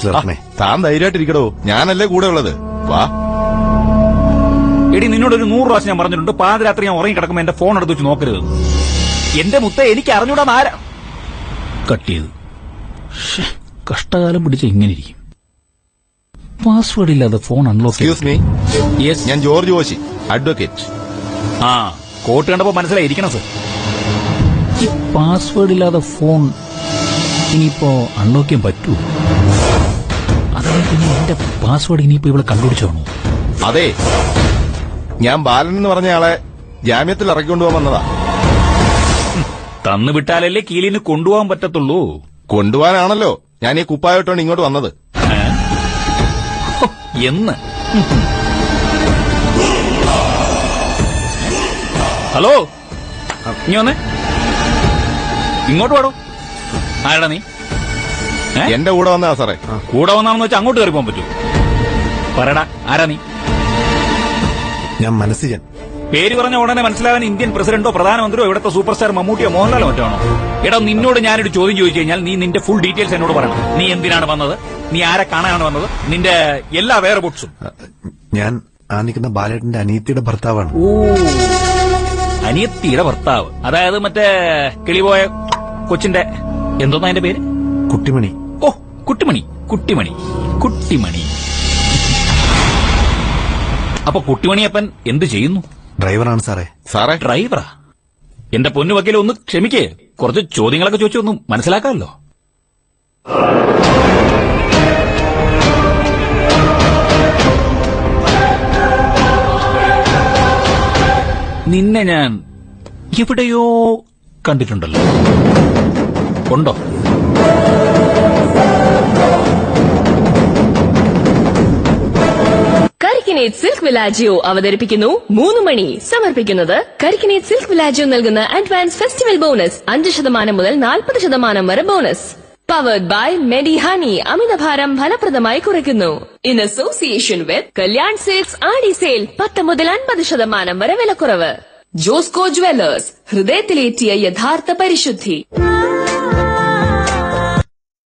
തീർക്കണേ. താൻ ധൈര്യമായിട്ടിരിക്കടോ, ഞാനല്ലേ കൂടെ ഉള്ളത്. വാ. എടി, നിന്നോടൊരു 100 പ്രാവശ്യം ഞാൻ പറഞ്ഞിട്ടുണ്ട്, പാതിരാത്രി ഞാൻ ഉറങ്ങി കിടക്കുമ്പോ എന്റെ ഫോൺ എടുത്ത് വെച്ച് നോക്കരുത്. എന്റെ മുത്ത എനിക്ക് അറിഞ്ഞൂടാ ആരാ കട്ട് ചെയ്ത്. കഷ്ടകാലം പിടിച്ച ഇങ്ങനെ ഇരിക്കും. പാസ്വേഡ് ഇല്ലാതെ phone unlock. Excuse me. Yes, ഞാൻ ജോർജ് കോശി, അഡ്വക്കേറ്റ്. ആ, കോട്ട് കണ്ടപ്പോ മനസ്സിലായിരിക്കണം സർ. ഈ പാസ്വേഡ് ഇല്ലാതെ ഫോൺ ഇനിയിപ്പോ അൺലോക്ക് ചെയ്യാൻ പറ്റൂ? അതായത് ഇനി എന്റെ പാസ്വേഡ് ഇനിയിപ്പോ ഇവിടെ കണ്ടുപിടിച്ചോണോ? അതെ, ഞാൻ ബാലൻ എന്ന് പറഞ്ഞ ആളെ ജാമ്യത്തിൽ ഇറക്കിക്കൊണ്ടുപോകാൻ വന്നതാ. തന്നു വിട്ടാലല്ലേ കീലിന് കൊണ്ടുപോകാൻ പറ്റത്തുള്ളൂ. കൊണ്ടുപോകാനാണല്ലോ ഞാൻ ഈ കുപ്പായിട്ടോണ്ട് ഇങ്ങോട്ട് വന്നത്. എന്ന് ഹലോ, നീ വന്നേ, ഇങ്ങോട്ട് പാടോ. ആരാടാ നീ? എന്റെ കൂടെ വന്നതാ സാറേ. കൂടെ വന്നാണെന്ന് വെച്ചാൽ അങ്ങോട്ട് കയറി പോകാൻ പറ്റൂ? പറയടാ, ആരാ നീ? ഞാൻ മനസ്സിജൻ. പേര് പറഞ്ഞ ഉടനെ മനസ്സിലാകാൻ ഇന്ത്യൻ പ്രസിഡന്റോ പ്രധാനമന്ത്രിയോ ഇവിടുത്തെ സൂപ്പർ സ്റ്റാർ മമ്മൂട്ടിയോ മോഹൻലാലോ മറ്റാണോ? എടാ, നിന്നോട് ഞാനൊരു ചോദ്യം ചോദിച്ചു കഴിഞ്ഞാൽ നീ നിന്റെ ഫുൾ ഡീറ്റെയിൽസ് എന്നോട് പറയണം. നീ എന്തിനാണ് വന്നത്, നീ ആരെ കാണാനാണ് വന്നത്, നിന്റെ എല്ലാ വേറെ ബുട്സും. ഞാൻ ആ നിൽക്കുന്ന ബാലേട്ടന്റെ അനിയത്തിയുടെ ഭർത്താവാണ്. ഓ, അനിയത്തിയുടെ ഭർത്താവ്. അതായത് മറ്റേ കിളിപോയ കൊച്ചിന്റെ എന്തോന്നാ അതിന്റെ പേര്? കുട്ടിമണി. ഓ, കുട്ടിമണി. കുട്ടിമണി കുട്ടിമണി. അപ്പൊ കുട്ടിമണിയപ്പൻ എന്ത് ചെയ്യുന്നു? ഡ്രൈവറാണ് സാറേ. സാറേ, ഡ്രൈവറാ? എന്റെ പൊന്നു വക്കീലെ, ഒന്ന് ക്ഷമിക്കേ, കുറച്ച് ചോദ്യങ്ങളൊക്കെ ചോദിച്ചൊന്നും മനസ്സിലാക്കാമല്ലോ. നിന്നെ ഞാൻ എവിടെയോ കണ്ടിട്ടുണ്ടല്ലോ. ഉണ്ടോ? കരിക്കിനേറ്റ് സിൽക്ക് വിലാജിയോ അവതരിപ്പിക്കുന്നു 3 മണി. സമർപ്പിക്കുന്നത് കരിക്കിനേറ്റ് സിൽക്ക് വിലാജിയോ നൽകുന്ന അഡ്വാൻസ് ഫെസ്റ്റിവൽ ബോണസ് 5% മുതൽ 40% വരെ bonus. Powered by medi honey. അമിതഭാരം ഫലപ്രദമായി കുറയ്ക്കുന്നു. In association with Kalyan silks Aadi sale 10 മുതൽ 50% വരെ വിലക്കുറവ്. ജോസ്കോ ജുവലേഴ്സ്, ഹൃദയത്തിലേറ്റിയ യഥാർത്ഥ പരിശുദ്ധി.